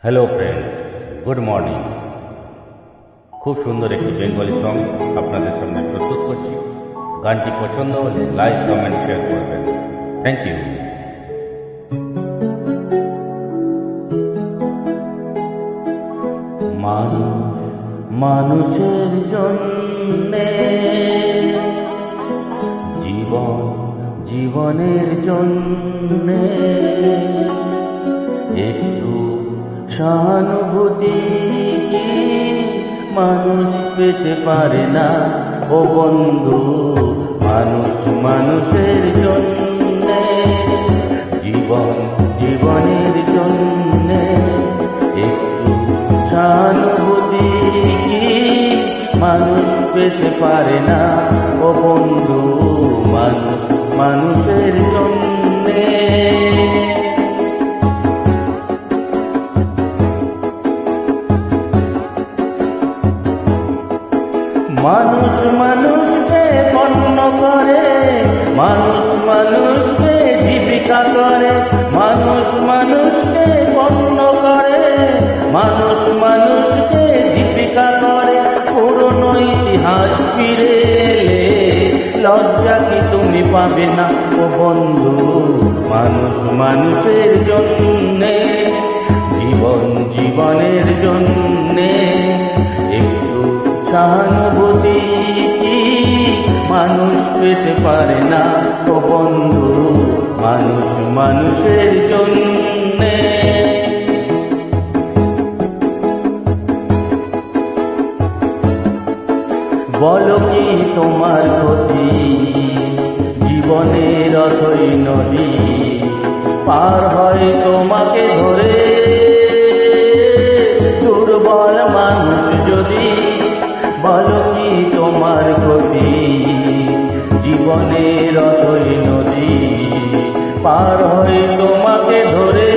Hello friends, good morning. খুব সুন্দর একটি বেঙ্গলি সং আপনাদের সামনে প্রস্তুত করছি। গানটি পছন্দ হলে লাইক, কমেন্ট, শেয়ার করবেন। Thank you. মানুষ মানুষের জন্যে, জীবন জীবনের জন্যে একটু সহানুভূতি কি মানুষ পেতে পারে না? ও বন্ধু, মানুষ মানুষের জন্যে, জীবন জীবনের জন্যে একটু সহানুভূতি কি মানুষ পেতে পারে না? ও বন্ধু, মানুষ মানুষের জন্যে। মানুষ মানুষকে পণ্য করে, মানুষ মানুষকে জীবিকা করে, মানুষ মানুষকে পণ্য করে, মানুষ মানুষকে জীবিকা করে। পুরনো ইতিহাস ফিরে এলে লজ্জা কি তুমি পাবে না? ও বন্ধু, মানুষ মানুষের জন্যে, জীবন জীবনের জন্যে একটু সহানুভূতি কি মানুষ পেতে পারে না? ও বন্ধু, মানুষ মানুষের জন্যে। বলো কি তোমার ক্ষতি? জীবনের অথই নদী পার হয় তোমাকে ধরে, দুর্বল মানুষ যদি। বলো কি তোমার ক্ষতি? জীবনের অথই নদী পার হয় তোমাকে ধরে,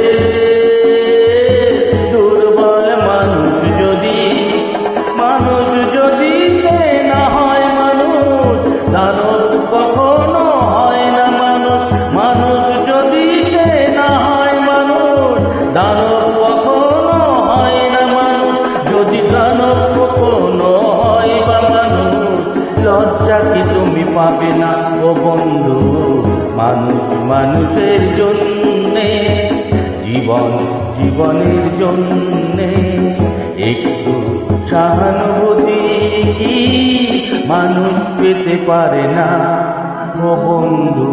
দুর্বল মানুষ যদি। মানুষ যদি সে না হয় মানুষ, দানব কখনো হয় না মানুষ। মানুষ যদি সে না হয় মানুষ, দানব কখনো হয় না মানুষ। যদি দানব কখনো হয় বা মানুষ, লজ্জা কি তুমি পাবে না? ও বন্ধু, মানুষ মানুষের জন্যে, জীবন জীবনের জন্যে একটু সহানুভূতি কি মানুষ পেতে পারে না? ও বন্ধু,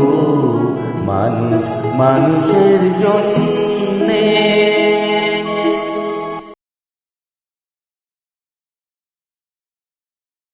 মানুষ মানুষের জন্যে।